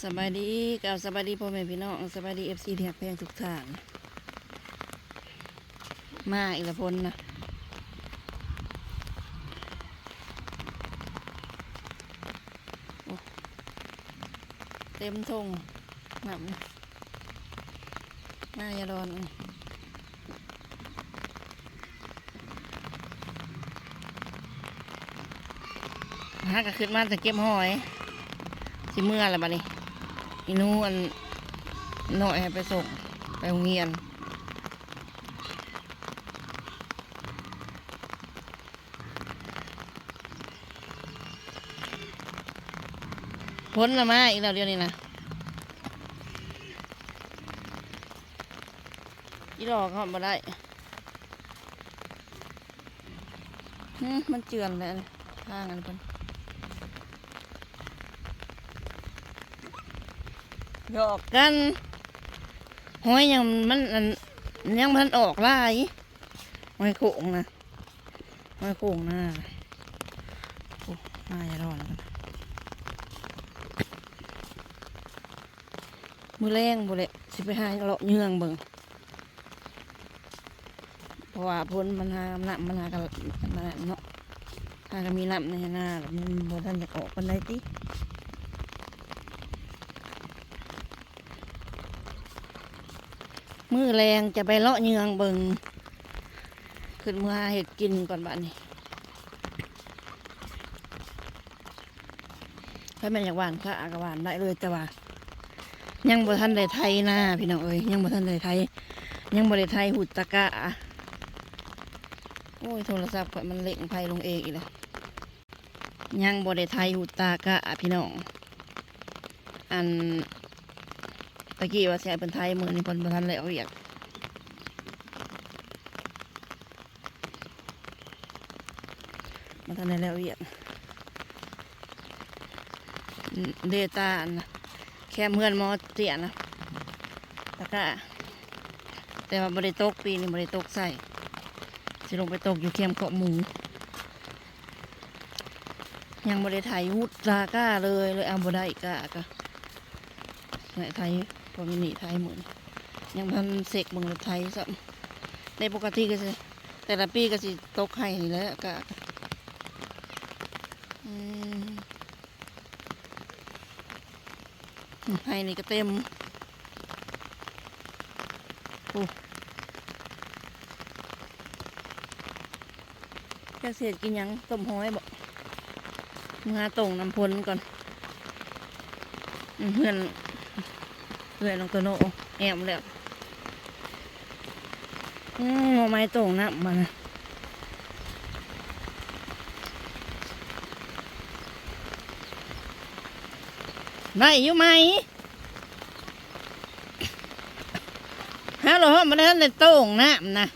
สบายดีกับสบายดีพ่อแม่พี่น้องสบายดีFCที่หักแพงทุกท่านมาอีกละพลนะเต็มทงหนับมาอย่าร้อนหากระขึ้นมาจะเก็บหอยสิเมื่อละบัดนี้อีนู้นหน่อยให้ไปส่งไปโรงเรียนพ้นละมาอีกแล้วเดียวนี้นะอีหลอกเขาบ่ได้มันเจือนแล้วทางอันเพิ่นหยอกกันหอยยังมันยังมันออกลายหอยโข่งนะหอยโข่งนะโอ้น่าจะรอดแล้วกันมือแรงบุเละสิไปหาเลาะเยื่องเบิ่งเพราะว่าพ้นมันหาน้ำมันหากันเนาะหากันมีน้ำในหน้ามันบ่ทันจะออกกันได้ติมือแรงจะไปเลาะเยืองเบิงขึ้นมาเห็ดกินก่อนบ้านนี้ถ้าแม่อยากหวานค่ะก็หวานได้เลยแต่ว่ายังบ่ทันได้ไทยนะพี่น้องเอ้ยยังบ่ทันได้ไทยยังบ่ได้ไทยหุดตะกะโอ้ยโทรศัพท์มันเล่งไฟลงเองอีกแล้วยังบ่ได้ไทยหุดตะกะพี่น้องอันตะกี้ว่าเสียเป็นไทยมือนี่พนบ่ทันแล้วเรียกมาทันได้แล้วเรียกเดต้านะแค่เพื่อนมอเตียนะแล้วก็แต่ว่าบริโตกปีนี้บริโตกใส่สิลงไปตกอยู่เข้มเกาะหมูยังบริไทยหุดลาก้าเลยเอาบได้ก้าก็ไทยพอมินิไทยหมดยังพันเสกมึงไทยสักในปกติก็สิแต่ละปีก็สิตกไห้แล้วก็ไห้นี่ก็เต็มโอ้จะเสียกินยังต้มหอยบอกงาตรงน้ำพ้นก่อนเพื่อนลงตัวโนแอมแล้วไม้ตรงน้ำมานะได้อยู่ไหมฮัลโหลมาได้ในโต่งน้ำนะ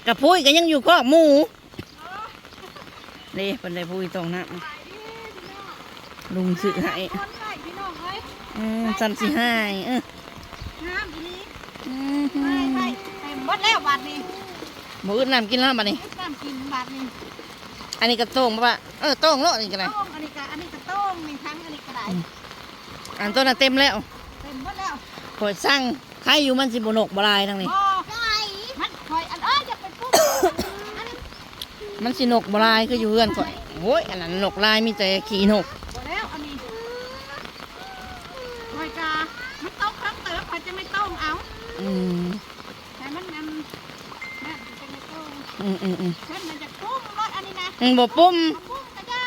กับพุ้ยก็ยังอยู่ข้อหมูนี่เป็นได้พุ้ยโต่งน้ำลุงซื้อให้จันสิให้หมดแล้วบาทนี้หมูอื่นน้ำกินแล้วบาทนี้น้ำกินบาทนี้อันนี้กระโต่งป่ะโต่งโลนี่กันเลยอันนี้กระโต้งนี่ทั้งอันนี้กระไดอันต้นน่ะเต็มแล้วเต็มหมดแล้วคอยสั่งใครอยู่มันสิบนกบลายทั้งนี้มันคอยอันจะเป็นปุ๊บมันสินกบลายคืออยู่เพื่อนก่อนโอ้ยอันนั้นนกลายมีแต่ขี่นกแล้วอันนี้คอยกามันต้องครั้งเติมคอยจะไม่ต้องเอาแต่มันจะไม่ต้องเช่นมันจะปุ้มรถอันนี้นะบ่ปุ้มกระยา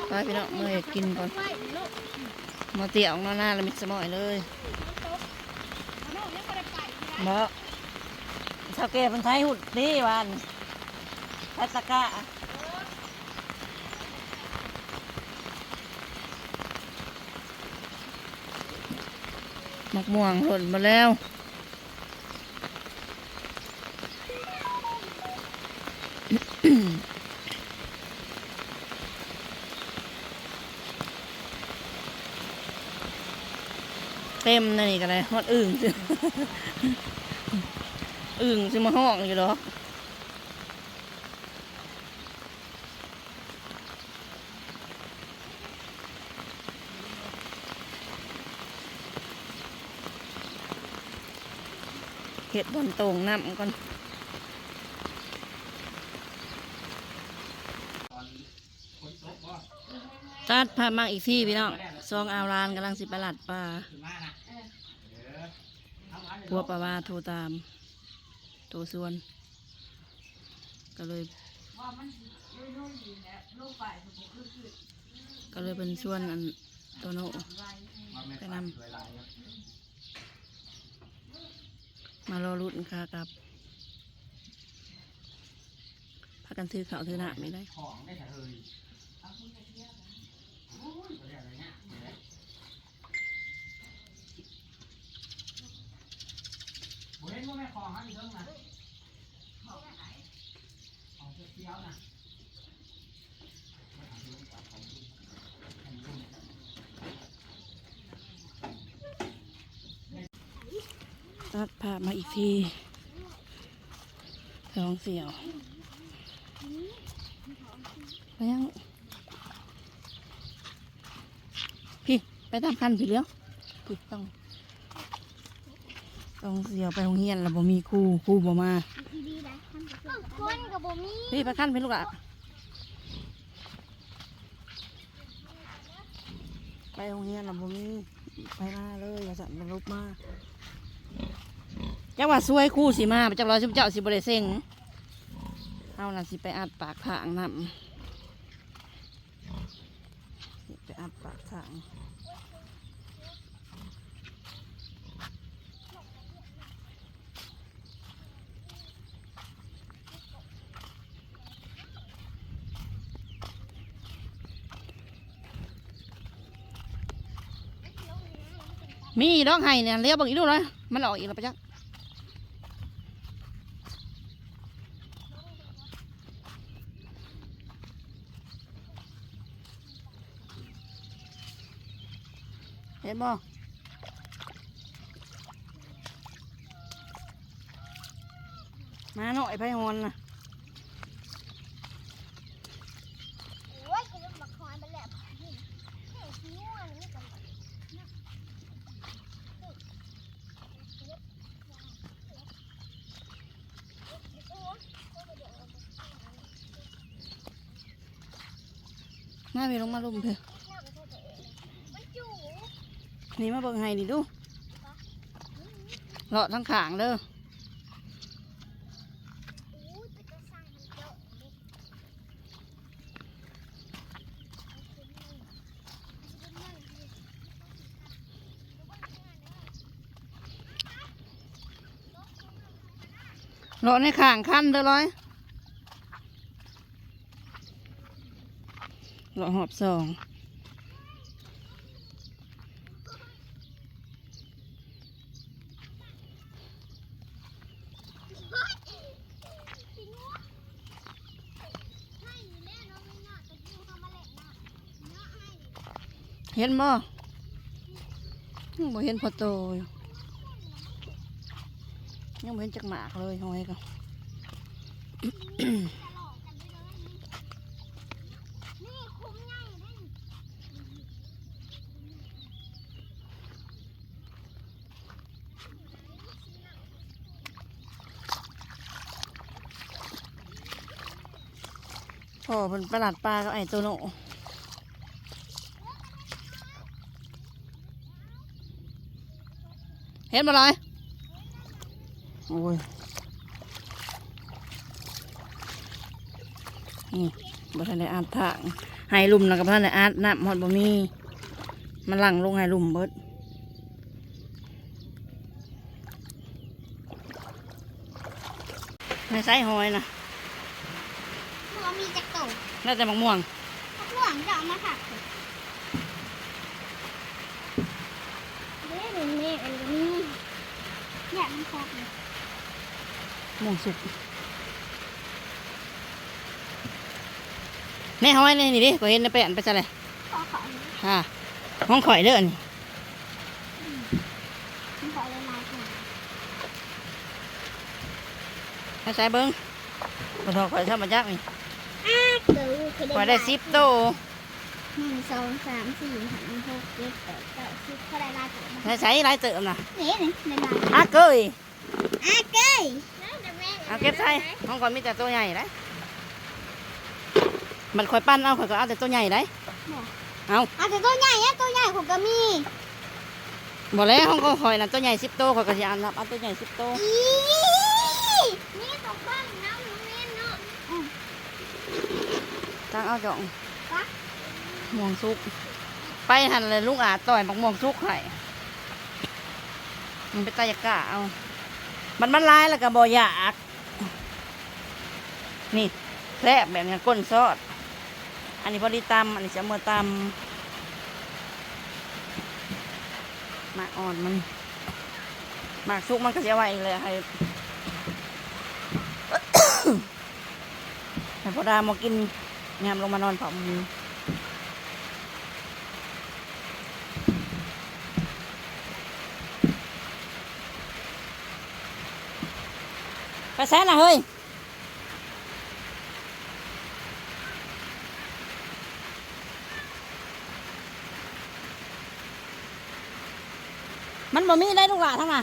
ไปพี่น้องเมื่อกินก่อนมาเตี่ยออกหน้าแล้วมิดสมอยเลยบ่ชาวเกศเป็นไทยหุดดีวันไทยตะกะมะม่วงหล่นมาแล้วเต็มนี่กันเลยฮอดอึ่งสิมาห้องอยู่หรอ เห็ดบนตรงน้ำก่อนตัดพามาอีกที่พี่น้องซองอาวรานกำลังสิไปหลัดปลาพัวปลาว่าโทรตามโทรส่วน ก็เลยเป็นส่วนอันโตโน่ไปนำมารอรุ่นค่ะกับพากันถือข่าวถือหน้าไม่ได้ตัดภาพมาอีกทีสองเสี่ยวไปยังพี่ไปตามคันพี่เลี้ยวพี่ต้องเสี่ยวไปโรงเรียนแล้วบ่มีครูบ่มาพี่ไปคันพี่ลูกอะไปโรงเรียนแล้วบ่มีไปมาเลยอย่าสั่นมันลุกมาจังว่าซวยคู่สิมาจังรอชุบเจ้าสิบริเซ็งเอาน่ะสิไปอัดปากผางน้ำไปอัดปากผางมีดอกไห้เนี่ยเลี้ยวบังอีกดูเลยมันออกอีกแล้วปะจ๊ะเห็นบ่มาหน่อยไผ่ฮอนนะมาไปลงมาลุมเถอะนี่มาเบิ่งให้ดิดูเลาะทั้งขางเด้อเลาะในขางคันเด้อร้อยเลาะหอบสองเห็นบ่บ่เห็นพอโตอยู่ยังบ่เห็นจักหมากเลยหอยก็ พ่อเป็นประหลัดปลากับไอ้โตโน่เห็นบ่เลยโอ้ยนี่บ่ทันได้อาดทางให้ลุ่มนะกับท่านได้อาดน้ำหอดบ่มีมันหลั่งลงให้ลุ่มเบิดในไซหอยนะมีจักรโต น่าจะมะม่วงม่วงจะเอามาผัดนี่อันนี้เนี่ยมันพอเลยม่วงสุกในหอยนี่ดิก็เห็นในแป้นไปจะเลยขอค่ะห้องข่อยเด้อนี่ขอเลยลายถ้าใช้เบิ้งกระทงข่อยชอบมาจักนี่ข่อยได้10 โต1 2 3 4 5 6 7 8 9 10เขาได้ลายเติมถ้าใช้ลายเติมนะนี่ในลายอ่ะเกย อาเก้ย เอาเก็บใส่ห้องก่อนมีแต่ตัวใหญ่ได้มันคอยปั้นเอาคอยก็เอาแต่ตัวใหญ่ได้เอา อาแต่ตัวใหญ่อะตัวใหญ่ผมก็มี บอกแล้วห้องก็คอยนะตัวใหญ่10 โตคอยก็จะเอาตัวใหญ่10 โต อีนี่ตกบ้านน้ำหนูเล่นเนาะ ตั้งเอาจ่องม่วงสุกไปหันเลยลูกอาต่อยบักม่วงสุกไข่มันไปตายกะเอามันร้ายแล้วก็บ่อยากนี่แทบแบบนี้ก้นซอดอันนี้พอดีตำอันนี้จะมือตำหมากอ่อนมันหมากสุกมันก็จะไว้เลยให้ ให้พอดามากินยามลงมานอนเผามือไปแซ่น่ะเฮ้ยมันบ่มีได้ลูกหลานทั้งน่ะ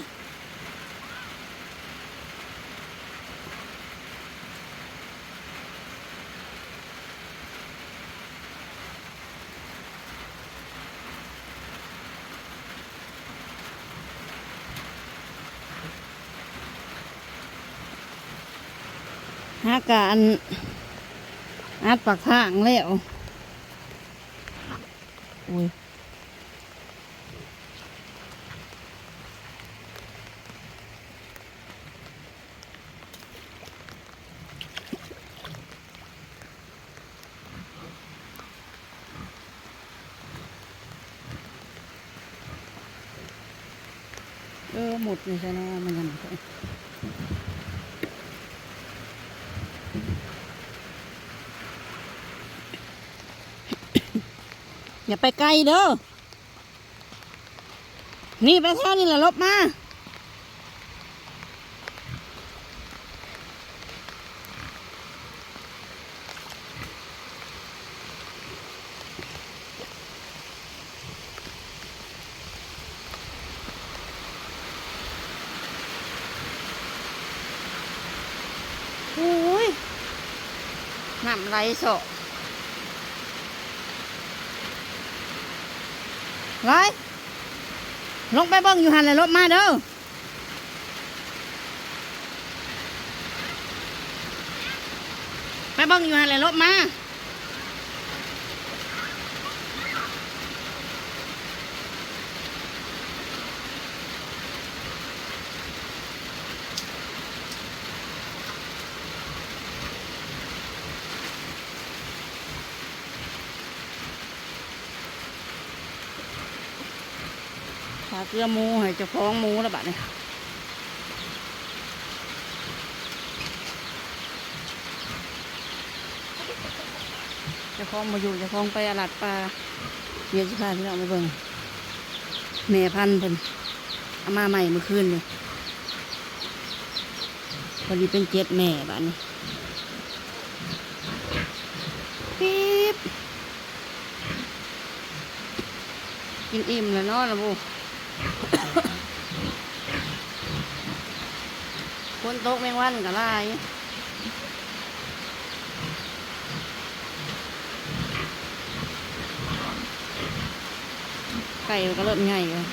หาการอัดปากทางแล้วอุ้ยหมดเลยใช่ไหมมันยังไงอย่าไปไกลเด้อนี่ไปแถวนี่แหละลบมาโอ้ยน้ำไหลโสไรลงไปเบิ่งอยู่หันเลยรถมาเด้อไปเบิ่งอยู่หันเลยรถมาขาเกลือหมูให้เจ้าของหมูแล้วบัดนี้เจ้าของมาอยู่เจ้าของไปอาลัดปลาเมียสิพาพี่น้องไปเบิ่งแม่พันธุ์เพิ่นเอามาใหม่เมื่อคืนเลยพอดีเป็น7 แม่บัดนี้ปี๊บกินอิ่มแล้วเนาะล่ะบูคนโต๊ะแมงวันกับลายไก่ก็เริ่มใหญ่เลย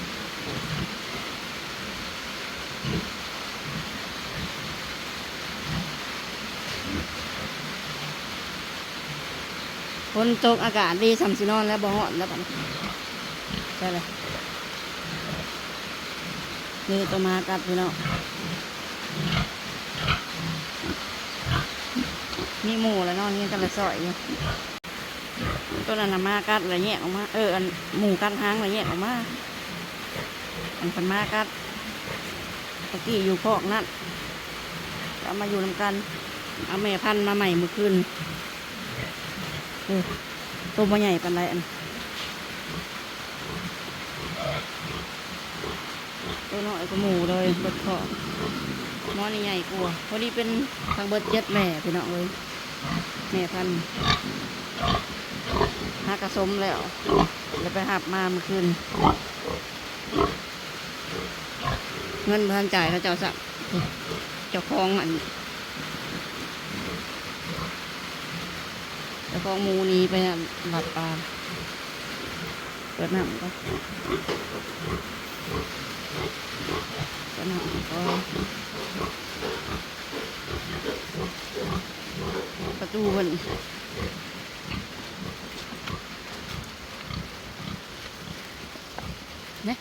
คนโต๊ะอากาศดีสำสินอนแล้วบ่ฮ้อนแล้วบัดนี้ใช่เลยนี่ตัวมากัดพี่น้องนี่หมูแล้วเนาะนี่กันละซอยอยู่ตัวนั้นน่ะมากัดอะไรแยกออกมาอันหมูกัดหางอะไรแยกออกมาอันพันมากัดตะกี้อยู่พอกนั่นเอามาอยู่นำกันเอาแม่พันธุ์มาใหม่เมื่อคืนตัวมันใหญ่ปานไรอันตัวน้อยก็หมูเลยเบิดคอหม้อนี่ใหญ่กว่าพอดีเป็นทางเบิด7 แม่พี่น้องเลยแม่พันธุ์หากระสมแล้วไปหับมาเมื่อคืนเงินพันจ่ายเขาเจ้าสัก เจ้าของอันเจ้าของหมูนี้ไปหลับปลาเปิดน้ำก็เปิดน้ำก็ประตูมันเนี่ย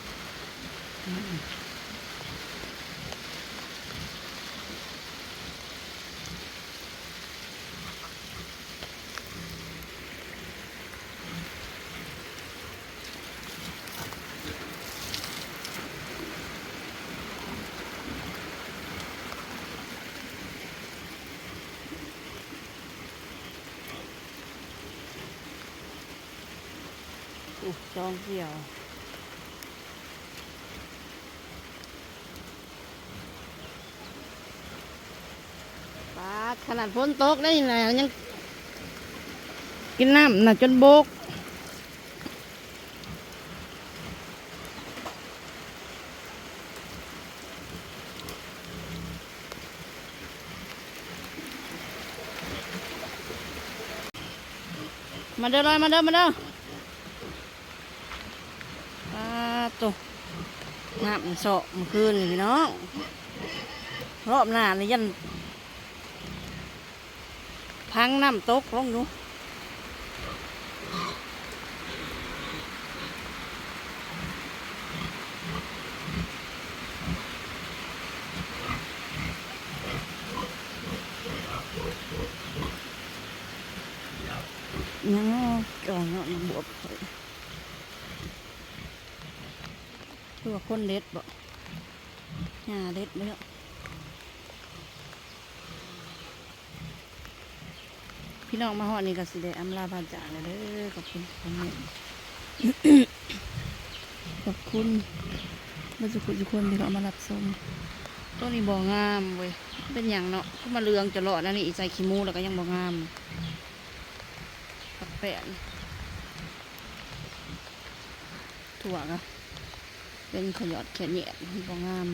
จองเกี่ยวปาดขนาดฝนตกได้ยังไงยังกินน้ำน่ะจนบกมาเด้อเลยมาเด้อมาเด้อตัวน้ำโสเมื่อคืนนี่พี่น้องรอบหน้าเลยยันพังน้ำตกลงดูยังจองเนาะบวบตัวคนเด็ดบ่หญ้าเด็ดเลยอ่ะพี่น้องมาหอดนี่ก็สิได้อำลาพาจากเลยเด้อขอบคุณคอมเมนต์ ขอบคุณมาสุขุทุกคนที่เขามารับชมต้นนี้บ่งามเว้ยเป็นอย่างเนาะก็มาเรืองจะหลอดนั่นนี่ใส่ขี้มูแล้วก็ยังบ่งามปักแปะถั่วก็เป็นขยอดแขนแหยะบ่งาม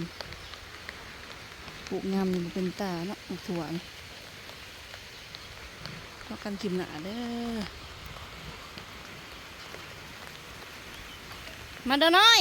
ปลูกงามนี่มันเป็นตาเนาะถั่วนี่ก็กันกิมหนาเด้อมาเด้อน้อย